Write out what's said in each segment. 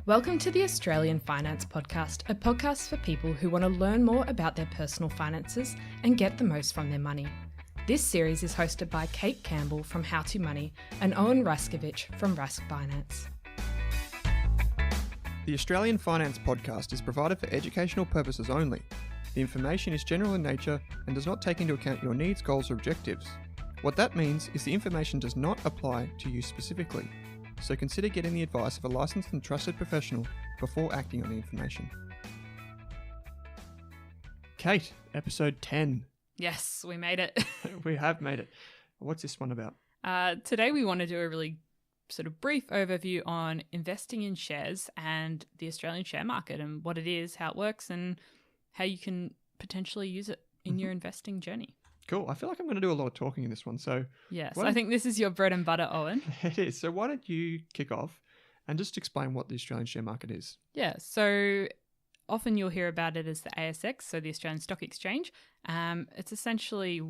Welcome to the Australian Finance Podcast, a podcast for people who want to learn more about their personal finances and get the most from their money. This series is hosted by Kate Campbell from How to Money and Owen from Rask Finance. The Australian Finance Podcast is provided for educational purposes only. The information is general in nature and does not take into account your needs, goals, or objectives. What that means is the information does not apply to you specifically. So consider getting the advice of a licensed and trusted professional before acting on the information. Kate, episode 10. Yes, we made it. We have made it. What's this one about? Today we want to do a really sort of brief overview on investing in shares and the Australian share market and what it is, how it works, and how you can potentially use it in your investing journey. Cool. I feel like I'm going to do a lot of talking in this one. So yes, I think this is your bread and butter, Owen. It is. So why don't you kick off and just explain what the Australian share market is? Yeah. So often you'll hear about it as the ASX, so the Australian Stock Exchange. It's essentially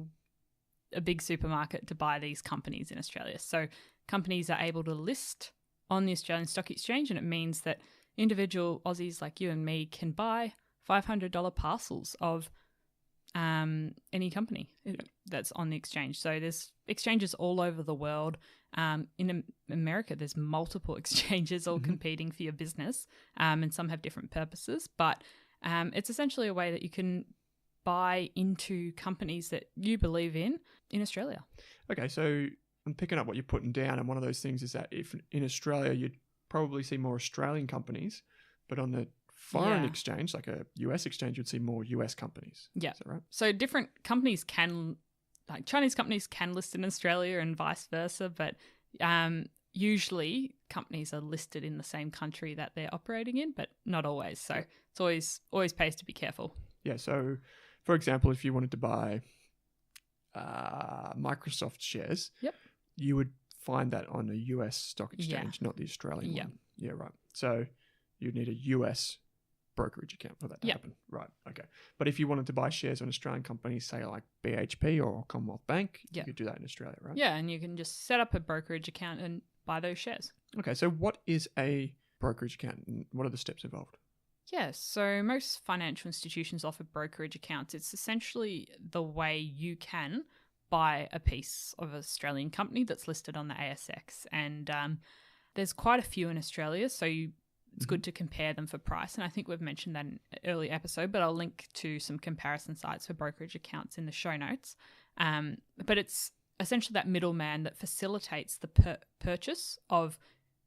a big supermarket to buy these companies in Australia. So companies are able to list on the Australian Stock Exchange, and it means that individual Aussies like you and me can buy $500 parcels of any company that's on the exchange. So there's exchanges all over the world. In America, there's multiple exchanges all competing for your business, and some have different purposes. But it's essentially a way that you can buy into companies that you believe in Australia. Okay, so I'm picking up what you're putting down, and one of those things is that if in Australia, you'd probably see more Australian companies, but on the foreign exchange, like a US exchange, you'd see more US companies. Yeah. Is that right? So different companies like Chinese companies can list in Australia and vice versa, but usually companies are listed in the same country that they're operating in, but not always. So it's always pays to be careful. Yeah. So for example, if you wanted to buy Microsoft shares, you would find that on a US stock exchange, not the Australian one. Yeah, right. So you'd need a US brokerage account for that to happen. Right. Okay. But if you wanted to buy shares on Australian companies, say like BHP or Commonwealth Bank, you could do that in Australia, right? Yeah, and you can just set up a brokerage account and buy those shares. Okay. So what is a brokerage account and what are the steps involved? Yeah, so most financial institutions offer brokerage accounts. It's essentially the way you can buy a piece of an Australian company that's listed on the ASX. And there's quite a few in Australia, so it's good to compare them for price. And I think we've mentioned that in an early episode, but I'll link to some comparison sites for brokerage accounts in the show notes. But it's essentially that middleman that facilitates the purchase of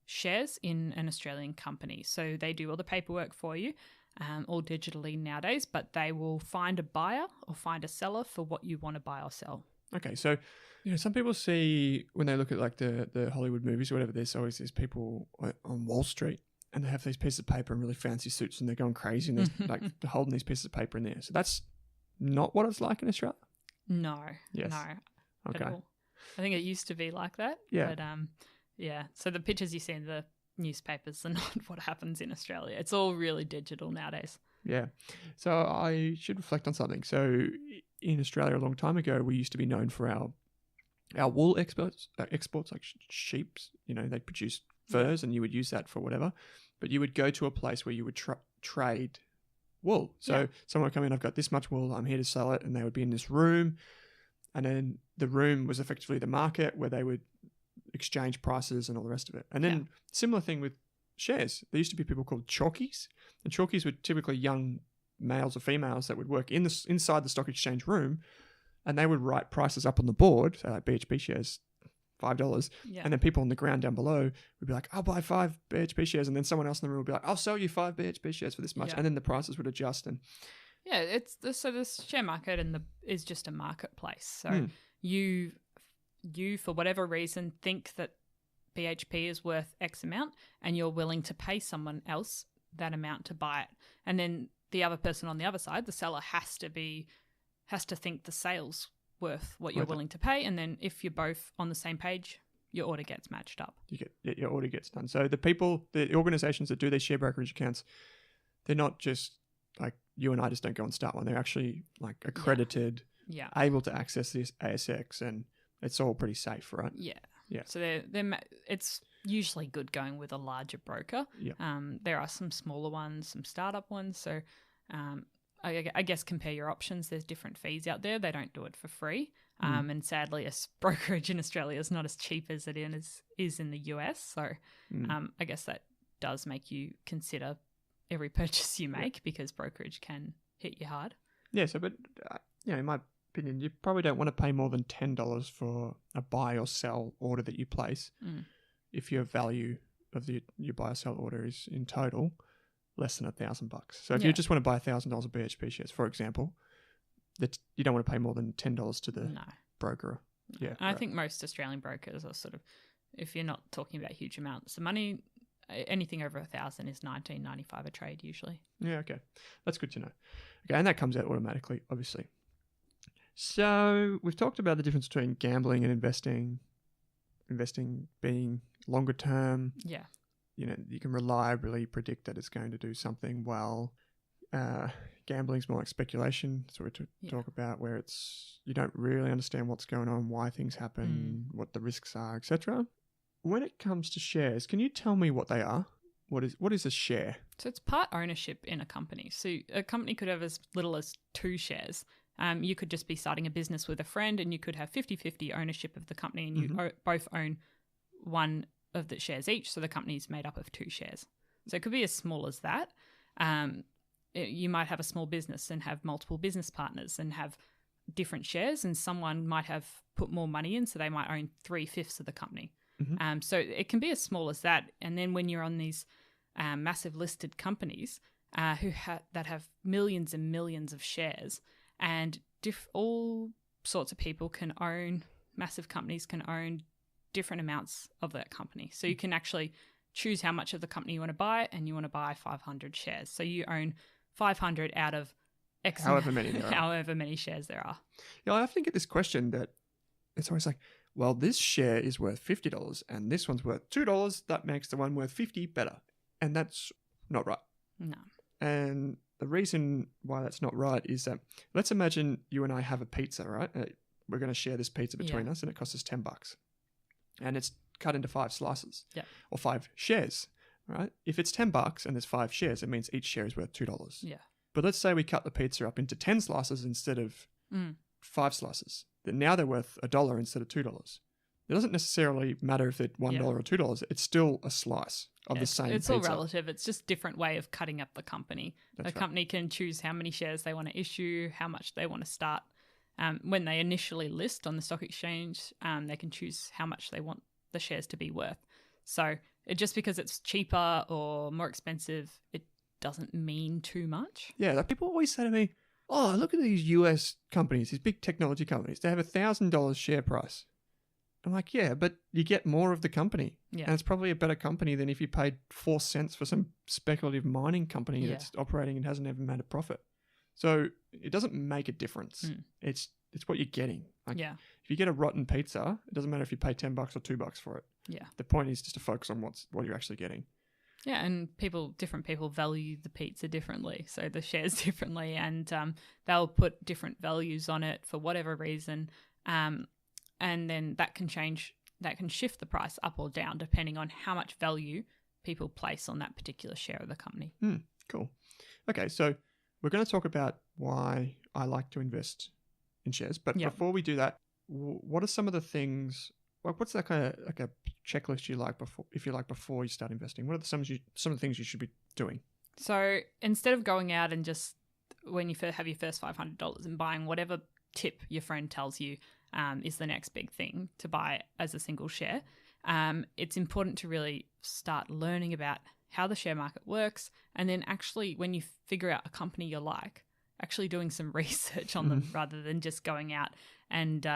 shares in an Australian company. So they do all the paperwork for you, all digitally nowadays, but they will find a buyer or find a seller for what you want to buy or sell. Okay, so some people see when they look at like the Hollywood movies or whatever, there's always these people on Wall Street and they have these pieces of paper and really fancy suits and they're going crazy and they're like holding these pieces of paper in there. So that's not what it's like in Australia? No. Yes. No. Okay. At all. I think it used to be like that. Yeah. But so the pictures you see in the newspapers are not what happens in Australia. It's all really digital nowadays. Yeah. So I should reflect on something. So in Australia a long time ago, we used to be known for our wool exports like sheep. They produce furs and you would use that for whatever. But you would go to a place where you would trade wool. So someone would come in, I've got this much wool, I'm here to sell it. And they would be in this room. And then the room was effectively the market where they would exchange prices and all the rest of it. And then similar thing with shares. There used to be people called chalkies. And chalkies were typically young males or females that would work inside the stock exchange room, and they would write prices up on the board, so like BHP shares, $5, and then people on the ground down below would be like, I'll buy 5 BHP shares, and then someone else in the room would be like, I'll sell you 5 BHP shares for this much, and then the prices would adjust. And so this share market is just a marketplace. So you for whatever reason think that BHP is worth X amount, and you're willing to pay someone else that amount to buy it, and then the other person on the other side, the seller, has to think the sale's worth what you're willing to pay, and then if you're both on the same page, your order gets matched up. Your order gets done. So the organizations that do these share brokerage accounts, they're not just like you and I just don't go and start one. They're actually like accredited, able to access this ASX, and it's all pretty safe, right? Yeah. Yeah. So it's usually good going with a larger broker. Yeah. There are some smaller ones, some startup ones. So I guess compare your options. There's different fees out there. They don't do it for free. And sadly, a brokerage in Australia is not as cheap as it is in the US. So I guess that does make you consider every purchase you make because brokerage can hit you hard. Yeah, so but in my opinion, you probably don't want to pay more than $10 for a buy or sell order that you place if your value of your buy or sell order is in total less than $1,000. So if you just want to buy $1,000 of BHP shares, for example, that you don't want to pay more than $10 to the broker. Yeah, and I think most Australian brokers are sort of, if you're not talking about huge amounts of money, anything over 1,000 is $19.95 a trade usually. Yeah, okay, that's good to know. Okay, and that comes out automatically, obviously. So we've talked about the difference between gambling and investing. Investing being longer term. Yeah. You can reliably predict that it's going to do something well. Gambling's more like speculation. That's what we talk about, where you don't really understand what's going on, why things happen, what the risks are, etc. When it comes to shares, can you tell me what they are? What is a share? So it's part ownership in a company. So a company could have as little as 2 shares. You could just be starting a business with a friend and you could have 50-50 ownership of the company and you both own one of the shares each. So the company is made up of 2 shares. So it could be as small as that. You might have a small business and have multiple business partners and have different shares, and someone might have put more money in, so they might own 3/5 of the company. So it can be as small as that. And then when you're on these massive listed companies that have millions and millions of shares, and all sorts of people can own, massive companies can own different amounts of that company. So you can actually choose how much of the company you want to buy, and you want to buy 500 shares. So you own 500 out of X however many there are. However many shares there are. Yeah, I often get this question that it's always like, well, this share is worth $50 and this one's worth $2. That makes the one worth 50 better. And that's not right. No. And the reason why that's not right is that, let's imagine you and I have a pizza, right? We're going to share this pizza between us and it costs us $10. And it's cut into 5 slices or 5 shares, right? If it's $10 and there's 5 shares, it means each share is worth $2. Yeah. But let's say we cut the pizza up into 10 slices instead of 5 slices. Then now they're worth $1 instead of $2. It doesn't necessarily matter if it's $1 or $2. It's still a slice of the same It's pizza. all relative. It's just different way of cutting up the company. The company can choose how many shares they want to issue, how much they want to start. When they initially list on the stock exchange, they can choose how much they want the shares to be worth. So just because it's cheaper or more expensive, it doesn't mean too much. Yeah, like people always say to me, oh, look at these US companies, these big technology companies. They have $1,000 share price. I'm like, yeah, but you get more of the company. Yeah. And it's probably a better company than if you paid 4 cents for some speculative mining company that's operating and hasn't ever made a profit. So it doesn't make a difference. It's what you're getting. Like, if you get a rotten pizza, it doesn't matter if you pay $10 or $2 for it. Yeah. The point is just to focus on what you're actually getting. Yeah, and different people value the pizza differently, so the shares differently, and they'll put different values on it for whatever reason, and then that can shift the price up or down depending on how much value people place on that particular share of the company. Cool. Okay, so we're going to talk about why I like to invest in shares, but before we do that, what are some of the things? Like, what's that kind of like a checklist you like before you start investing? What are some of the things you should be doing? So instead of going out and just when you have your first $500 and buying whatever tip your friend tells you is the next big thing to buy as a single share, it's important to really start learning about how the share market works, and then actually when you figure out a company you like, actually doing some research on them rather than just going out and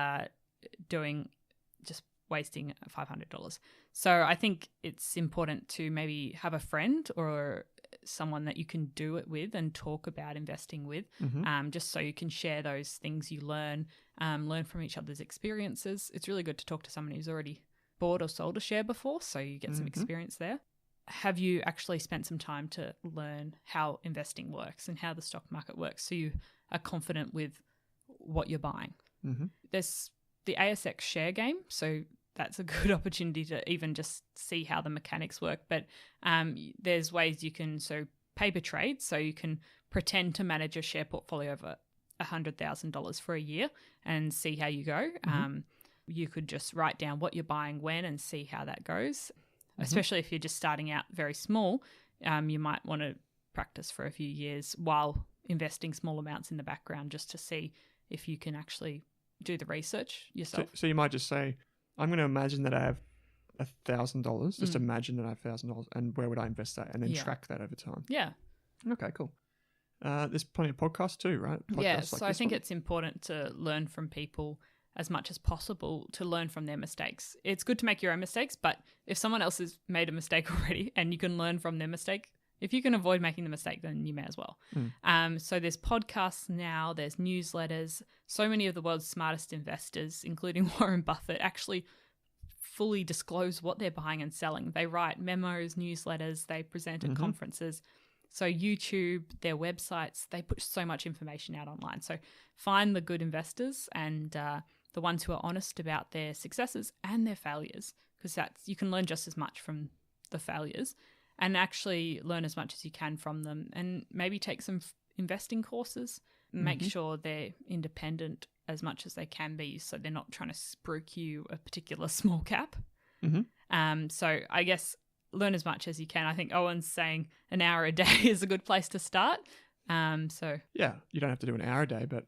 wasting $500. So I think it's important to maybe have a friend or someone that you can do it with and talk about investing with, just so you can share those things you learn from each other's experiences. It's really good to talk to someone who's already bought or sold a share before, so you get some experience there. Have you actually spent some time to learn how investing works and how the stock market works so you are confident with what you're buying? There's the ASX share game. So that's a good opportunity to even just see how the mechanics work. But there's ways you can, so paper trade, so you can pretend to manage a share portfolio of $100,000 for a year and see how you go. You could just write down what you're buying when and see how that goes. Especially if you're just starting out very small, you might want to practice for a few years while investing small amounts in the background just to see if you can actually do the research yourself. So you might just say, I'm going to imagine that I have $1,000. Just imagine that I have $1,000, and where would I invest that? And then track that over time. Yeah. Okay, cool. There's plenty of podcasts too, right? Podcasts So I think it's important to learn from people as much as possible, to learn from their mistakes. It's good to make your own mistakes, but if someone else has made a mistake already and you can learn from their mistake, if you can avoid making the mistake, then you may as well. So there's podcasts now, there's newsletters. So many of the world's smartest investors, including Warren Buffett, actually fully disclose what they're buying and selling. They write memos, newsletters, they present at conferences. So YouTube, their websites, they put so much information out online. So find the good investors and the ones who are honest about their successes and their failures, because you can learn just as much from the failures, and actually learn as much as you can from them, and maybe take some investing courses. Make sure they're independent as much as they can be, so they're not trying to spruik you a particular small cap. So I guess learn as much as you can. I think Owen's saying an hour a day is a good place to start. So yeah, you don't have to do an hour a day, but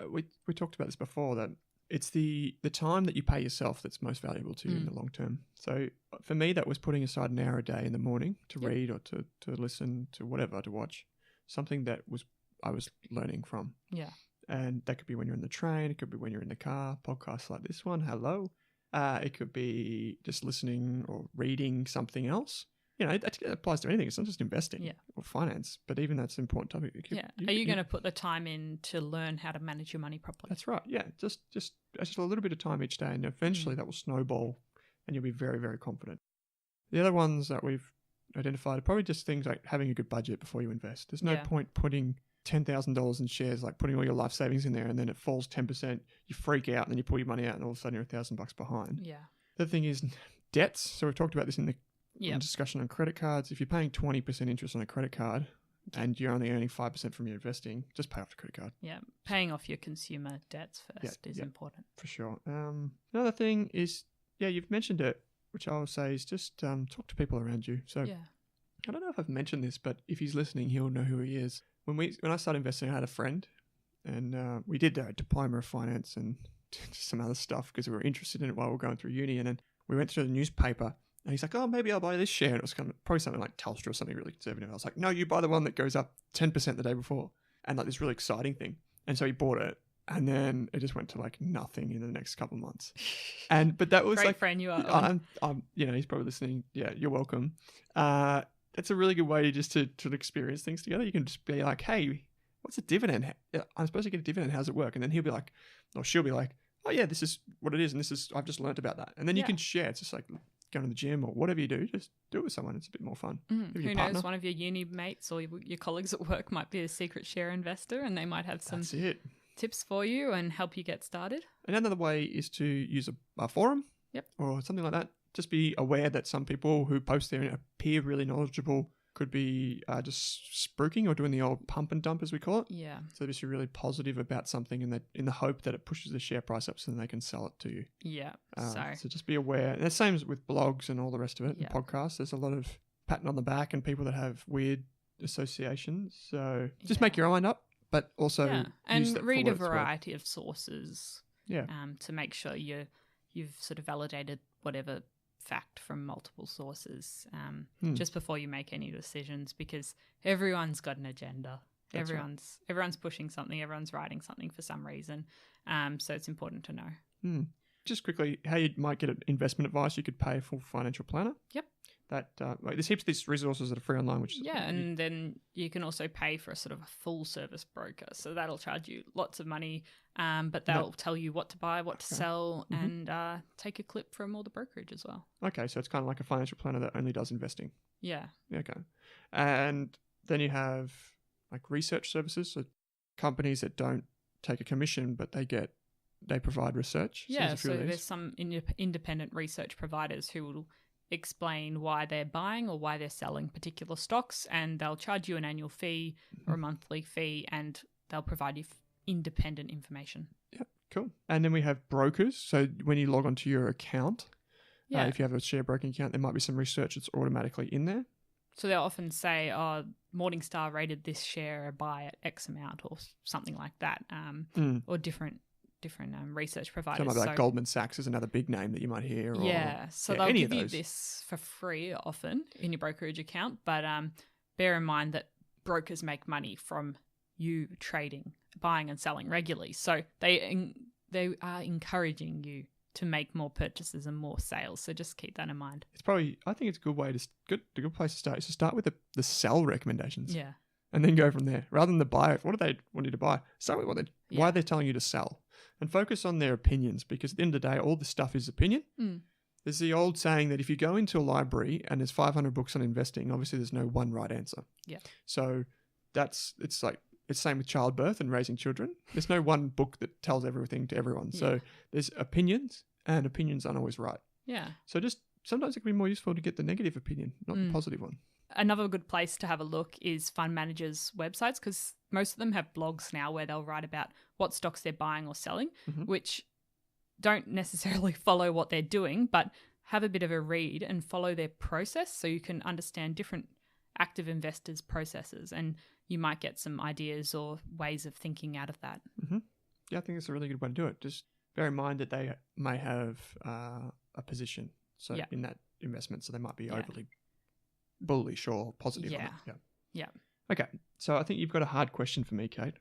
we talked about this before, that it's the time that you pay yourself that's most valuable to you in the long term. So for me, that was putting aside an hour a day in the morning to read or to listen to whatever, to watch something that I was learning from. Yeah. And that could be when you're in the train. It could be when you're in the car. Podcasts like this one, hello. It could be just listening or reading something else. You know, it applies to anything. It's not just investing or finance, but even that's an important topic. Are you going to put the time in to learn how to manage your money properly? That's right. Yeah, just a little bit of time each day, and eventually that will snowball, and you'll be very, very confident. The other ones that we've identified are probably just things like having a good budget before you invest. There's no point putting $10,000 in shares, like putting all your life savings in there, and then it falls 10%. You freak out, and then you pull your money out, and all of a sudden you're $1,000 behind. Yeah. The other thing is debts. So we've talked about this in the discussion on credit cards. If you're paying 20% interest on a credit card and you're only earning 5% from your investing, just pay off the credit card. Yeah, paying off your consumer debts first is important. For sure. Another thing is, you've mentioned it, which I will say is just talk to people around you. So I don't know if I've mentioned this, but if he's listening, he'll know who he is. When I started investing, I had a friend, and we did a diploma of finance and just some other stuff because we were interested in it while we were going through uni. And then we went through the newspaper, and he's like, oh, maybe I'll buy this share. And it was probably something like Telstra or something really conservative. I was like, no, you buy the one that goes up 10% the day before. And like this really exciting thing. And so he bought it. And then it just went to like nothing in the next couple of months. But that was Great like, friend you are. I'm he's probably listening. Yeah, you're welcome. That's a really good way just to experience things together. You can just be like, hey, what's a dividend? I'm supposed to get a dividend. How's it work? And then he'll be like, or she'll be like, oh yeah, this is what it is. And I've just learned about that. And then you can share. It's just like going to the gym or whatever you do, just do it with someone. It's a bit more fun. Who knows? One of your uni mates or your colleagues at work might be a secret share investor, and they might have some tips for you and help you get started. Another way is to use a forum or something like that. Just be aware that some people who post there and appear really knowledgeable could be just spruiking or doing the old pump and dump, as we call it. Yeah. So just be really positive about something in the hope that it pushes the share price up so then they can sell it to you. Yeah. So just be aware. And the same as with blogs and all the rest of it and podcasts. There's a lot of patting on the back and people that have weird associations. So just make your mind up, but also and read a variety of sources. Yeah. To make sure you've sort of validated whatever fact from multiple sources just before you make any decisions, because everyone's got an agenda. Everyone's pushing something. Everyone's writing something for some reason. So it's important to know. Just quickly, how you might get investment advice, you could pay a full financial planner. Yep. There's heaps of these resources that are free online, which and then you can also pay for a sort of a full service broker. So that'll charge you lots of money, but they'll tell you what to buy, what to sell, and take a clip from all the brokerage as well. Okay, so it's kind of like a financial planner that only does investing. Yeah. Okay. And then you have like research services, so companies that don't take a commission, but they get they provide research. Yeah, there's a few so of these. there's some independent research providers who will explain why they're buying or why they're selling particular stocks, and they'll charge you an annual fee or a monthly fee, and they'll provide you independent information. Yeah, cool. And then we have brokers. So when you log onto your account, Yeah. if you have a share broking account, there might be some research that's automatically in there. So they'll often say, oh, Morningstar rated this share a buy at X amount or something like that, or different research providers. So it might be like Goldman Sachs is another big name that you might hear. So they'll give you this for free often in your brokerage account, but bear in mind that brokers make money from you trading, buying and selling regularly. So they are encouraging you to make more purchases and more sales. So just keep that in mind. I think it's a good way a good place to start is to start with the sell recommendations. Yeah. And then go from there. Rather than the buy, what do they want you to buy? Start with why they're telling you to sell. And focus on their opinions, because at the end of the day, all this stuff is opinion. There's the old saying that if you go into a library and there's 500 books on investing, obviously there's no one right answer. Yeah. So it's same with childbirth and raising children. There's no one book that tells everything to everyone. Yeah. So there's opinions, and opinions aren't always right. Yeah. So just sometimes it can be more useful to get the negative opinion, not the positive one. Another good place to have a look is fund managers' websites, because most of them have blogs now where they'll write about what stocks they're buying or selling, which don't necessarily follow what they're doing, but have a bit of a read and follow their process so you can understand different active investors' processes, and you might get some ideas or ways of thinking out of that. Yeah, I think it's a really good way to do it. Just bear in mind that they may have a position in that investment, so they might be overly bullish or positive on it. Yeah. Okay, so I think you've got a hard question for me, Kate.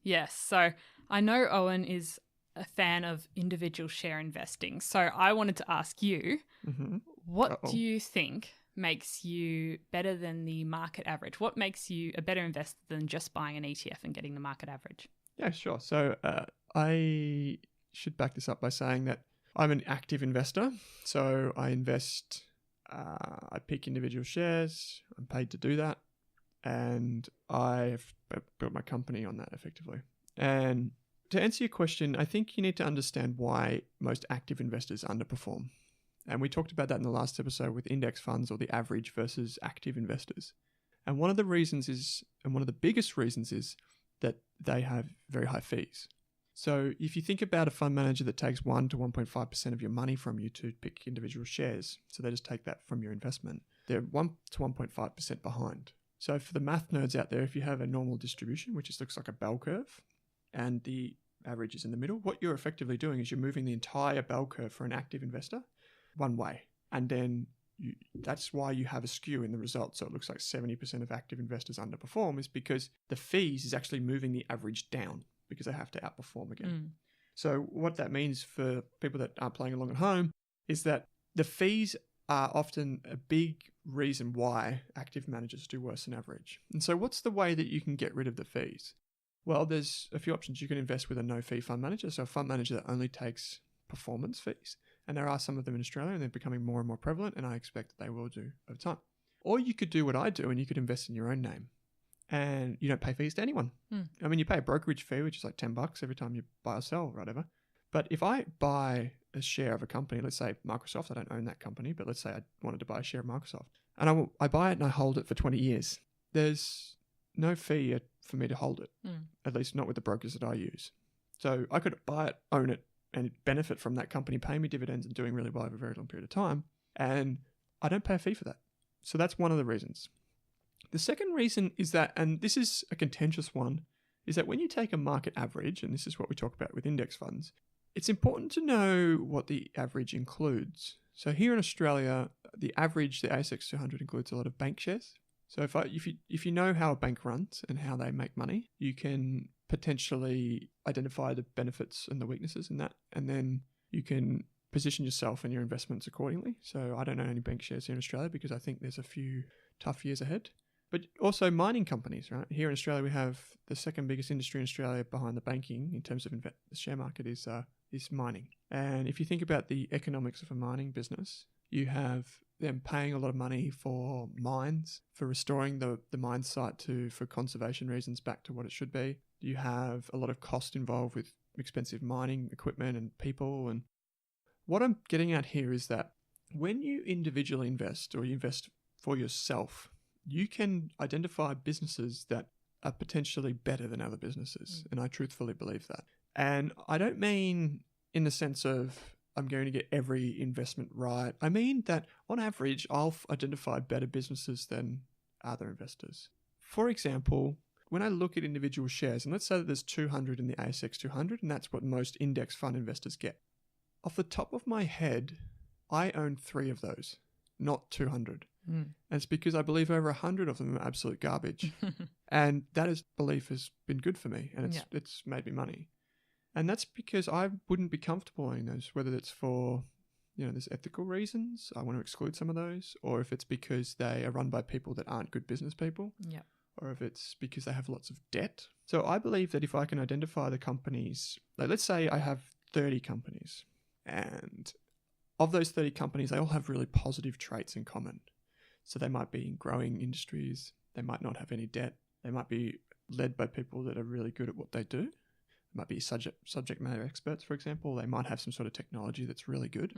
Yes, so I know Owen is a fan of individual share investing, so I wanted to ask you, what do you think makes you better than the market average? What makes you a better investor than just buying an ETF and getting the market average? Yeah, sure. So I should back this up by saying that I'm an active investor. So I invest, I pick individual shares. I'm paid to do that. And I've built my company on that effectively. And to answer your question, I think you need to understand why most active investors underperform. And we talked about that in the last episode with index funds, or the average versus active investors. And one of the reasons is, and one of the biggest reasons is, that they have very high fees. So if you think about a fund manager that takes 1 to 1.5% of your money from you to pick individual shares, so they just take that from your investment, they're 1 to 1.5% behind. So for the math nerds out there, if you have a normal distribution, which just looks like a bell curve, and the average is in the middle, what you're effectively doing is you're moving the entire bell curve for an active investor one way. And then that's why you have a skew in the results. So it looks like 70% of active investors underperform, is because the fees is actually moving the average down, because they have to outperform again. So what that means for people that aren't playing along at home is that the fees are often a big reason why active managers do worse than average. And so what's the way that you can get rid of the fees? Well, there's a few options. You can invest with a no-fee fund manager, so a fund manager that only takes performance fees. And there are some of them in Australia, and they're becoming more and more prevalent, and I expect that they will do over time. Or you could do what I do, and you could invest in your own name. And you don't pay fees to anyone. I mean, you pay a brokerage fee, which is like $10 every time you buy or sell or whatever. But if I buy a share of a company, let's say Microsoft, I don't own that company, but let's say I wanted to buy a share of Microsoft, and I buy it and I hold it for 20 years, there's no fee for me to hold it, at least not with the brokers that I use. So I could buy it, own it, and benefit from that company paying me dividends and doing really well over a very long period of time, and I don't pay a fee for that. So that's one of the reasons. The second reason is that, and this is a contentious one, is that when you take a market average, and this is what we talk about with index funds, it's important to know what the average includes. So here in Australia, the average, the ASX 200 includes a lot of bank shares. So if you know how a bank runs and how they make money, you can potentially identify the benefits and the weaknesses in that, and then you can position yourself and your investments accordingly. So I don't own any bank shares here in Australia because I think there's a few tough years ahead. But also mining companies, right? Here in Australia, we have the second biggest industry in Australia behind the banking in terms of the share market is mining. And if you think about the economics of a mining business, you have them paying a lot of money for mines, for restoring the mine site for conservation reasons back to what it should be. You have a lot of cost involved with expensive mining equipment and people. And what I'm getting at here is that when you individually invest or you invest for yourself, you can identify businesses that are potentially better than other businesses. And I truthfully believe that. And I don't mean in the sense of I'm going to get every investment right. I mean that on average, I'll identify better businesses than other investors. For example, when I look at individual shares, and let's say that there's 200 in the ASX 200, and that's what most index fund investors get. Off the top of my head, I own 3 of those, not 200. And it's because I believe over 100 of them are absolute garbage. And that belief has been good for me, and it's made me money. And that's because I wouldn't be comfortable owning those, whether it's for, there's ethical reasons. I want to exclude some of those, or if it's because they are run by people that aren't good business people, or if it's because they have lots of debt. So I believe that if I can identify the companies, like let's say I have 30 companies, and of those 30 companies, they all have really positive traits in common. So they might be in growing industries. They might not have any debt. They might be led by people that are really good at what they do. They might be subject matter experts, for example. They might have some sort of technology that's really good.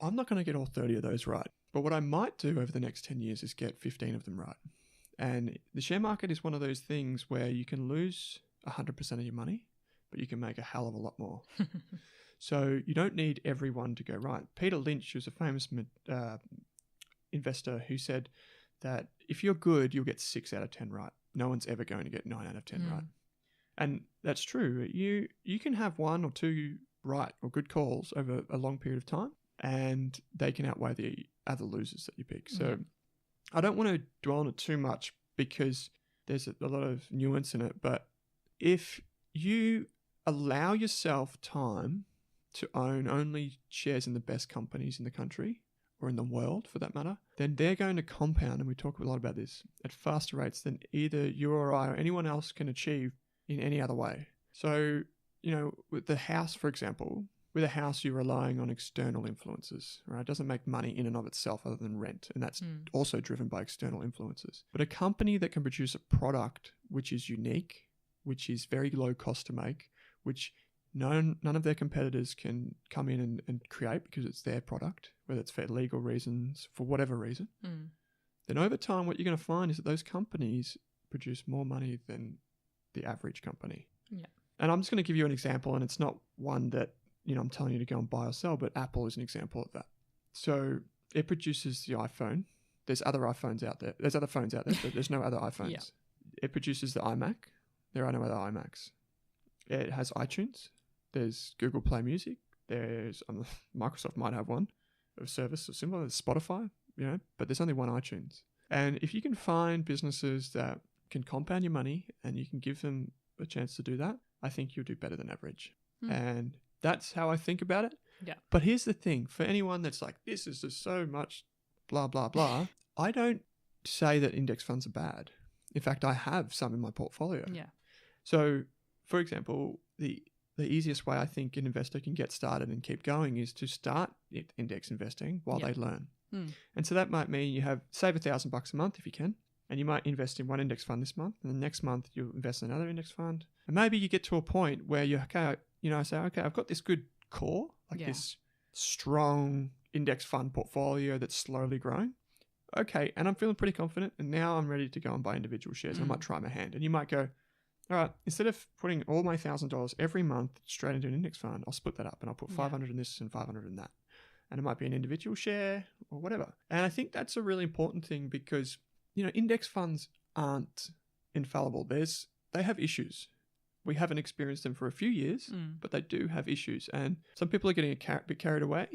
I'm not going to get all 30 of those right. But what I might do over the next 10 years is get 15 of them right. And the share market is one of those things where you can lose 100% of your money, but you can make a hell of a lot more. So you don't need everyone to go right. Peter Lynch, who's a famous investor, who said that if you're good, you'll get 6 out of 10 right. No one's ever going to get 9 out of 10 right. And that's true. You can have 1 or 2 right or good calls over a long period of time, and they can outweigh the other losers that you pick. So I don't want to dwell on it too much because there's a lot of nuance in it. But if you allow yourself time to own only shares in the best companies in the country, or in the world for that matter, then they're going to compound, and we talk a lot about this, at faster rates than either you or I or anyone else can achieve in any other way. So, with the house, for example, with a house, you're relying on external influences, right? It doesn't make money in and of itself other than rent, and that's also driven by external influences. But a company that can produce a product which is unique, which is very low cost to make, which none of their competitors can come in and create because it's their product, whether it's for legal reasons, for whatever reason, then over time what you're going to find is that those companies produce more money than the average company. And I'm just going to give you an example, and it's not one that I'm telling you to go and buy or sell, but Apple is an example of that. So it produces the iPhone. There's other iPhones out there. There's other phones out there, but there's no other iPhones. It produces the iMac. There are no other iMacs. It has iTunes. There's Google Play Music. There's Microsoft might have one of service or similar. There's Spotify, but there's only one iTunes. And if you can find businesses that can compound your money and you can give them a chance to do that, I think you'll do better than average. And that's how I think about it. But here's the thing. For anyone that's like, this is just so much blah, blah, blah, I don't say that index funds are bad. In fact, I have some in my portfolio. So, for example, the easiest way I think an investor can get started and keep going is to start index investing while they learn. And so that might mean you save $1,000 a month if you can, and you might invest in one index fund this month, and the next month you'll invest in another index fund. And maybe you get to a point where I say, okay, I've got this good core, this strong index fund portfolio that's slowly growing. Okay, and I'm feeling pretty confident, and now I'm ready to go and buy individual shares. And I might try my hand. And you might go, all right, instead of putting all my $1,000 every month straight into an index fund, I'll split that up and I'll put 500 in this and 500 in that. And it might be an individual share or whatever. And I think that's a really important thing because, index funds aren't infallible. They have issues. We haven't experienced them for a few years, but they do have issues. And some people are getting a bit carried away.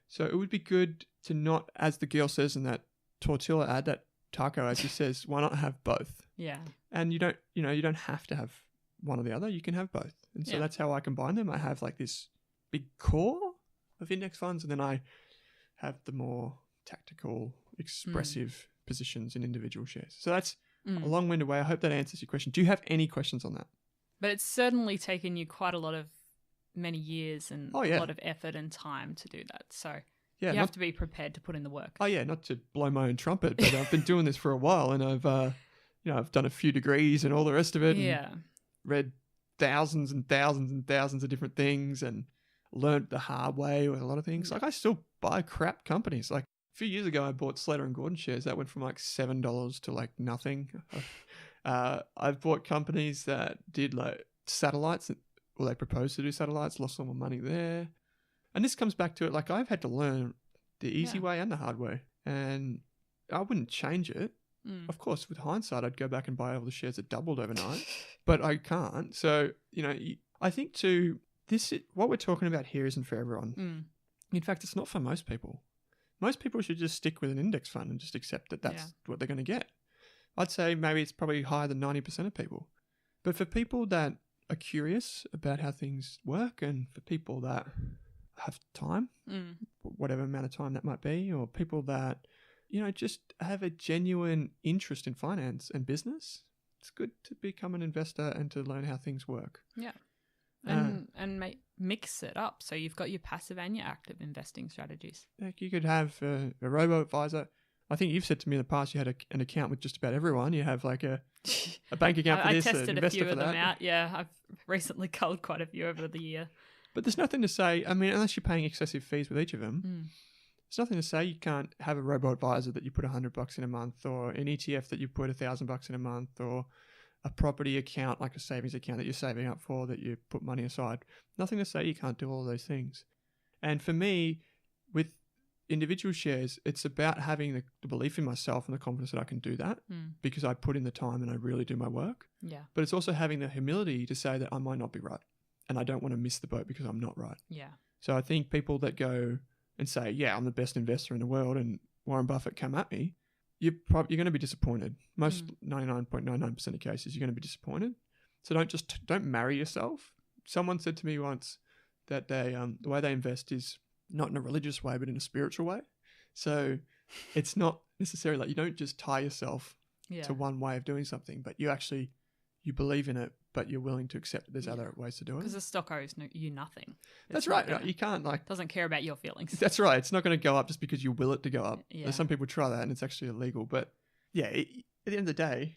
So it would be good to not, as the girl says in that tortilla ad, that taco, as he says, why not have both? And you don't have to have one or the other. You can have both. And so that's how I combine them. I have like this big core of index funds, and then I have the more tactical, expressive positions in individual shares. So that's a long-winded way. I hope that answers your question. Do you have any questions on that? But it's certainly taken you quite a lot of many years and a lot of effort and time to do that. So you have to be prepared to put in the work. Oh yeah, not to blow my own trumpet, but I've been doing this for a while, and I've done a few degrees and all the rest of it. And read thousands and thousands and thousands of different things and learned the hard way with a lot of things. Like I still buy crap companies. Like a few years ago, I bought Slater and Gordon shares. That went from like $7 to like nothing. I've bought companies that did like satellites, or they proposed to do satellites, lost all my money there. And this comes back to it. Like I've had to learn the easy way and the hard way, and I wouldn't change it. Of course, with hindsight, I'd go back and buy all the shares that doubled overnight, but I can't. So, I think too, what we're talking about here isn't for everyone. In fact, it's not for most people. Most people should just stick with an index fund and just accept that that's what they're going to get. I'd say maybe it's probably higher than 90% of people. But for people that are curious about how things work, and for people that have time, whatever amount of time that might be, or people that, just have a genuine interest in finance and business, it's good to become an investor and to learn how things work. Yeah. And mix it up. So you've got your passive and your active investing strategies. Like you could have a robo-advisor. I think you've said to me in the past you had an account with just about everyone. You have like a bank account for this, an investor for that. I tested a few of them out. Yeah, I've recently culled quite a few over the year. But there's nothing to say, unless you're paying excessive fees with each of them, there's nothing to say you can't have a robo-advisor that you put $100 in a month, or an ETF that you put $1,000 in a month, or a property account like a savings account that you're saving up for that you put money aside. Nothing to say you can't do all those things. And for me, with individual shares, it's about having the belief in myself and the confidence that I can do that because I put in the time and I really do my work. Yeah. But it's also having the humility to say that I might not be right and I don't want to miss the boat because I'm not right. Yeah. So I think people that go and say, yeah, I'm the best investor in the world and Warren Buffett come at me, you're going to be disappointed. Most 99.99% of cases, you're going to be disappointed. So don't marry yourself. Someone said to me once that they the way they invest is not in a religious way, but in a spiritual way. So it's not necessarily like you don't just tie yourself to one way of doing something, but you believe in it, but you're willing to accept that there's other ways to do it. Because the stock owes you nothing. That's right. You can't doesn't care about your feelings. That's right. It's not going to go up just because you will it to go up. Yeah. Some people try that and it's actually illegal. But yeah, at the end of the day,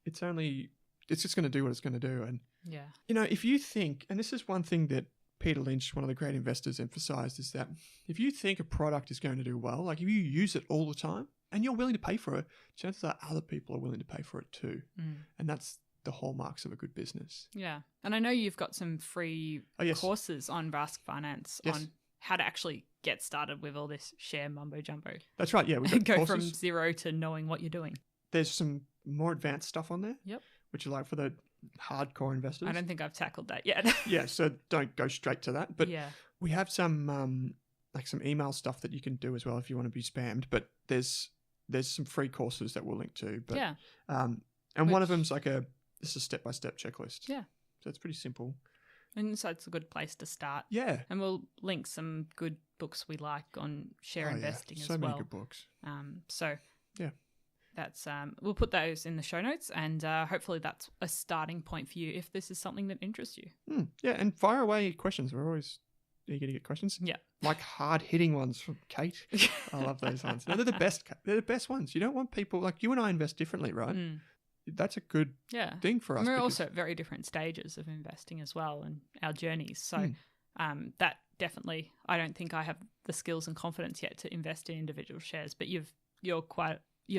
it's just going to do what it's going to do. And if you think, and this is one thing that Peter Lynch, one of the great investors, emphasized, is that if you think a product is going to do well, like if you use it all the time and you're willing to pay for it, chances are other people are willing to pay for it too. And that's the hallmarks of a good business. Yeah. And I know you've got some free courses on Rask Finance on how to actually get started with all this share mumbo jumbo. That's right. Yeah. We've got go courses from zero to knowing what you're doing. There's some more advanced stuff on there. Yep. Which are like for the hardcore investors. I don't think I've tackled that yet. Yeah. So don't go straight to that. But we have some some email stuff that you can do as well if you want to be spammed. But there's some free courses that we'll link to. But, and one of them's like this is a step-by-step checklist. Yeah. So it's pretty simple. And so it's a good place to start. Yeah. And we'll link some good books we like on share investing as well. So many good books. That's we'll put those in the show notes, and hopefully that's a starting point for you if this is something that interests you. Yeah, and fire away questions. We're always eager to get questions. Yeah. Like hard-hitting ones from Kate. I love those ones. No, they're the best. They're the best ones. You don't want people, like you and I invest differently, right? That's a good thing for us. We're also at very different stages of investing as well and our journeys. So that definitely, I don't think I have the skills and confidence yet to invest in individual shares, but you're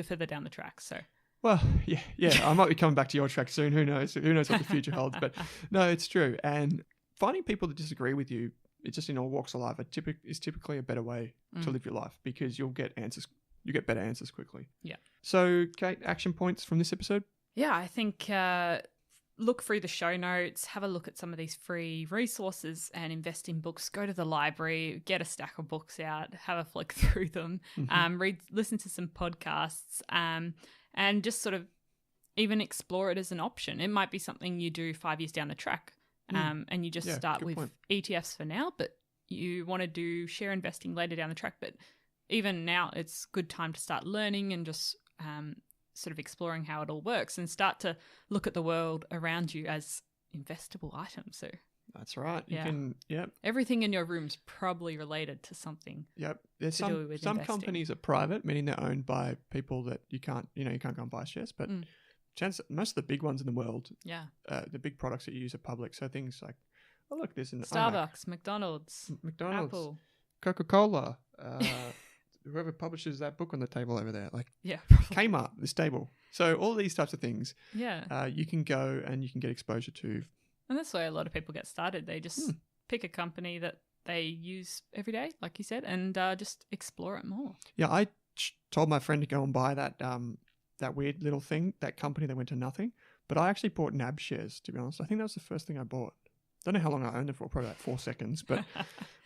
further down the track. So, well, yeah, I might be coming back to your track soon. Who knows? Who knows what the future holds? But no, it's true. And finding people that disagree with you, it's just in all walks of life, is typically a better way to live your life because you'll get answers. You get better answers quickly. Yeah. So, Kate, action points from this episode? Yeah, I think look through the show notes, have a look at some of these free resources and invest in books. Go to the library, get a stack of books out, have a flick through them, listen to some podcasts, and just sort of even explore it as an option. It might be something you do 5 years down the track, and you just start with ETFs for now, but you want to do share investing later down the track. But even now, it's a good time to start learning and just sort of exploring how it all works and start to look at the world around you as investable items. So that's right. You can, everything in your room's probably related to something. Yep. There's some companies are private, meaning they're owned by people that you can't go and buy shares, but most of the big ones in the world, Yeah. the big products that you use are public. So things like, oh look, there's an Starbucks, McDonald's, McDonald's, Apple. Coca-Cola, whoever publishes that book on the table over there, like Yeah. Kmart, this table. So all these types of things, Yeah. you can go and you can get exposure to. And that's why a lot of people get started. They just pick a company that they use every day, like you said, and just explore it more. Yeah, I told my friend to go and buy that that weird little thing, that company that went to nothing. But I actually bought NAB shares, to be honest. I think that was the first thing I bought. Don't know how long I owned it for, probably like 4 seconds. But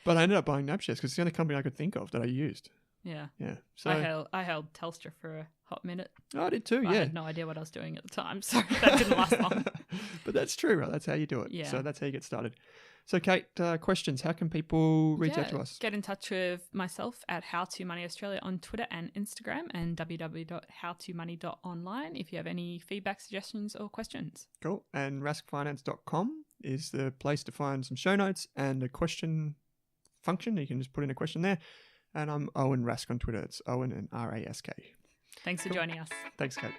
I ended up buying NAB shares because it's the only company I could think of that I used. Yeah. Yeah. So I held Telstra for a hot minute. I did too, yeah. I had no idea what I was doing at the time, so that didn't last long. But that's true, right? That's how you do it. Yeah. So that's how you get started. So Kate, questions. How can people reach out to us? Get in touch with myself at How To Money Australia on Twitter and Instagram, and www.howtomoney.online if you have any feedback, suggestions or questions. Cool. And raskfinance.com is the place to find some show notes and a question function. You can just put in a question there. And I'm Owen Rask on Twitter. It's Owen and Rask. Thanks for joining us. Thanks, Kate.